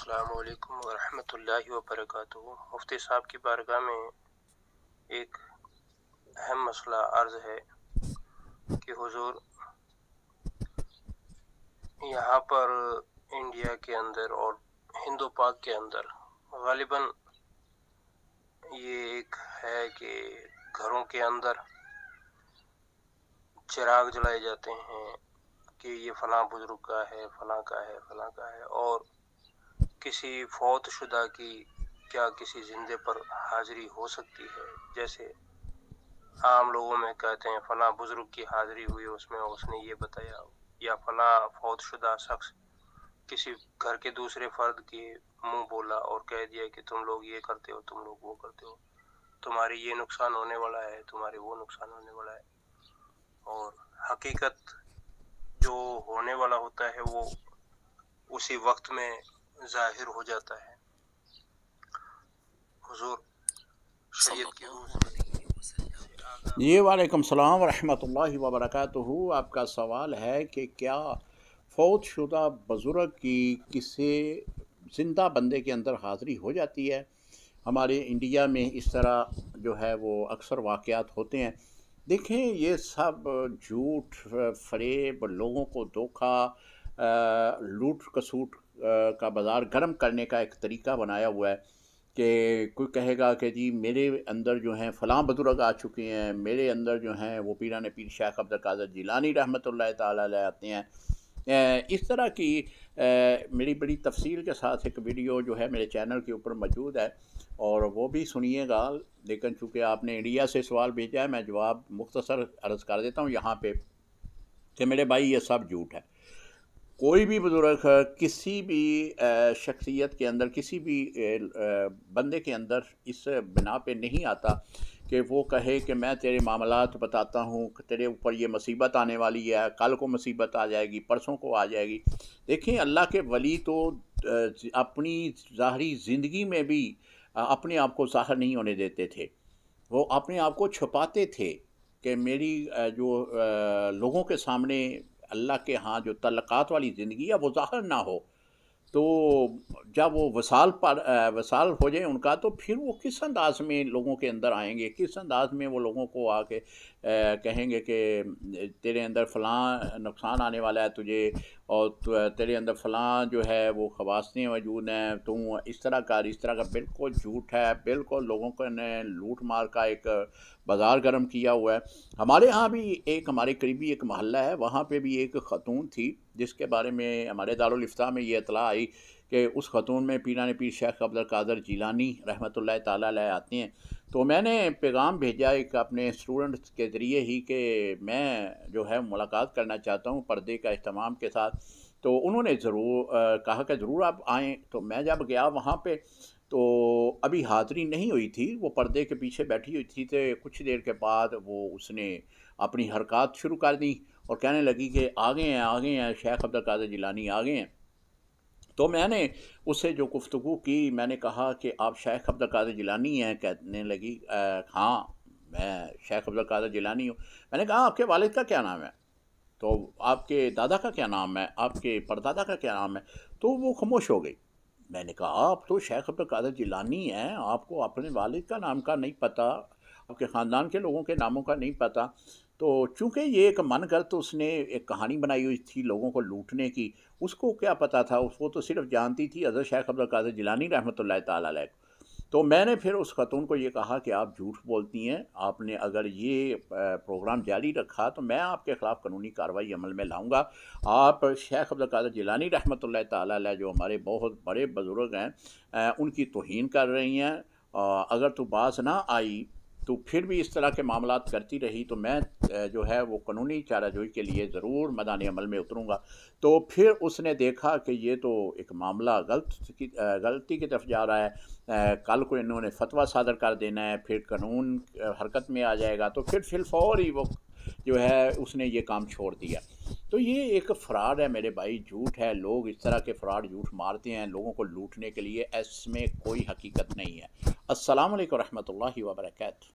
السلام علیکم ورحمۃ اللہ وبرکاتہ۔ مفتی صاحب کی بارگاہ میں ایک اہم مسئلہ عرض ہے کہ حضور یہاں پر انڈیا کے اندر اور ہندو پاک کے اندر غالباً یہ ایک ہے کہ گھروں کے اندر چراغ جلائے جاتے ہیں کہ یہ فلاں بزرگ کا ہے، فلاں کا ہے، فلاں کا ہے، اور کسی فوت شدہ کی کیا کسی زندے پر حاضری ہو سکتی ہے؟ جیسے عام لوگوں میں کہتے ہیں فلاں بزرگ کی حاضری ہوئی، اس نے یہ بتایا، یا فلاں فوت شدہ شخص کسی گھر کے دوسرے فرد کے منہ بولا اور کہہ دیا کہ تم لوگ یہ کرتے ہو، تم لوگ وہ کرتے ہو، تمہاری یہ نقصان ہونے والا ہے، تمہارے وہ نقصان ہونے والا ہے، اور حقیقت جو ہونے والا ہوتا ہے وہ اسی وقت میں ظاہر ہو جاتا ہے۔ حضور شریعت کی روح سے جی وعلیکم السلام ورحمۃ اللہ وبرکاتہ۔ آپ کا سوال ہے کہ کیا فوت شدہ بزرگ کی کسی زندہ بندے کے اندر حاضری ہو جاتی ہے؟ ہمارے انڈیا میں اس طرح جو ہے وہ اکثر واقعات ہوتے ہیں۔ دیکھیں، یہ سب جھوٹ، فریب، لوگوں کو دھوکہ، لوٹ کسوٹ کا بازار گرم کرنے کا ایک طریقہ بنایا ہوا ہے کہ کوئی کہے گا کہ جی میرے اندر جو ہیں فلاں بزرگ آ چکے ہیں، میرے اندر جو ہیں وہ پیران پیر شیخ عبد القادر جیلانی رحمۃ اللہ تعالیٰ علیہ آتے ہیں۔ اس طرح کی میری بڑی تفصیل کے ساتھ ایک ویڈیو جو ہے میرے چینل کے اوپر موجود ہے، اور وہ بھی سنیے گا۔ لیکن چونکہ آپ نے انڈیا سے سوال بھیجا ہے، میں جواب مختصر عرض کر دیتا ہوں یہاں پہ کہ میرے بھائی یہ سب جھوٹ ہے۔ کوئی بھی بزرگ کسی بھی شخصیت کے اندر، کسی بھی بندے کے اندر اس بنا پہ نہیں آتا کہ وہ کہے کہ میں تیرے معاملات بتاتا ہوں کہ تیرے اوپر یہ مصیبت آنے والی ہے، کل کو مصیبت آ جائے گی، پرسوں کو آ جائے گی۔ دیکھیں، اللہ کے ولی تو اپنی ظاہری زندگی میں بھی اپنے آپ کو ظاہر نہیں ہونے دیتے تھے، وہ اپنے آپ کو چھپاتے تھے کہ میری جو لوگوں کے سامنے اللہ کے ہاں جو تعلقات والی زندگی ہے وہ ظاہر نہ ہو۔ تو جب وہ وصال ہو جائے ان کا، تو پھر وہ کس انداز میں لوگوں کے اندر آئیں گے، کس انداز میں وہ لوگوں کو آ کے کہیں گے کہ تیرے اندر فلاں نقصان آنے والا ہے تجھے، اور تیرے اندر فلاں جو ہے وہ خواصیں موجود ہیں، تم اس طرح کا بالکل جھوٹ ہے، بالکل لوگوں کو نے لوٹ مار کا ایک بازار گرم کیا ہوا ہے۔ ہمارے ہاں بھی ہمارے قریبی ایک محلہ ہے، وہاں پہ بھی ایک خاتون تھی جس کے بارے میں ہمارے دارالافتاء میں یہ اطلاع آئی کہ اس خاتون میں پیران پیر شیخ عبد القادر جیلانی رحمۃ اللہ تعالیٰ علیہ آتے ہیں۔ تو میں نے پیغام بھیجا ایک اپنے اسٹوڈنٹ کے ذریعے ہی کہ میں جو ہے ملاقات کرنا چاہتا ہوں پردے کا اہتمام کے ساتھ۔ تو انہوں نے ضرور کہا کہ ضرور آپ آئیں۔ تو میں جب گیا وہاں پہ تو ابھی حاضری نہیں ہوئی تھی، وہ پردے کے پیچھے بیٹھی ہوئی تھی، تو کچھ دیر کے بعد اس نے اپنی حرکات شروع کر دیں اور کہنے لگی کہ آ گئے ہیں شیخ عبد القادر جیلانی آ گئے ہیں۔ تو میں نے اس سے جو گفتگو کی، میں نے کہا کہ آپ شیخ عبد القادر جیلانی ہیں؟ کہنے لگی ہاں میں شیخ عبد القادر جیلانی ہوں۔ میں نے کہا آپ کے والد کا کیا نام ہے؟ تو آپ کے دادا کا کیا نام ہے؟ آپ کے پردادا کا کیا نام ہے؟ تو وہ خاموش ہو گئی۔ میں نے کہا آپ تو شیخ عبد القادر جیلانی ہیں، آپ کو اپنے والد کا نام کا نہیں پتہ، آپ کے خاندان کے لوگوں کے ناموں کا نہیں پتہ۔ تو چونکہ یہ ایک من گھڑت اس نے ایک کہانی بنائی ہوئی تھی لوگوں کو لوٹنے کی، اس کو کیا پتہ تھا، وہ تو صرف جانتی تھی حضرت شیخ عبد القادر جیلانی رحمۃ اللہ تعالیٰ علیہ کو۔ تو میں نے پھر اس خاتون کو یہ کہا کہ آپ جھوٹ بولتی ہیں، آپ نے اگر یہ پروگرام جاری رکھا تو میں آپ کے خلاف قانونی کارروائی عمل میں لاؤں گا۔ آپ شیخ عبد القادر جیلانی رحمۃ اللہ تعالیٰ علیہ جو ہمارے بہت بڑے بزرگ ہیں، ان کی توہین کر رہی ہیں۔ اگر تو باز نہ آئی تو پھر بھی اس طرح کے معاملات کرتی رہی تو میں جو ہے وہ قانونی چارہ جوئی کے لیے ضرور میدان عمل میں اتروں گا۔ تو پھر اس نے دیکھا کہ یہ تو ایک معاملہ غلطی کی طرف جا رہا ہے، کل کو انہوں نے فتویٰ صادر کر دینا ہے، پھر قانون حرکت میں آ جائے گا، تو پھر فی الفور ہی وہ جو ہے اس نے یہ کام چھوڑ دیا۔ تو یہ ایک فراڈ ہے میرے بھائی، جھوٹ ہے۔ لوگ اس طرح کے فراڈ جھوٹ مارتے ہیں لوگوں کو لوٹنے کے لیے، اس میں کوئی حقیقت نہیں ہے۔ السلام علیکم ورحمۃ اللہ وبرکاتہ۔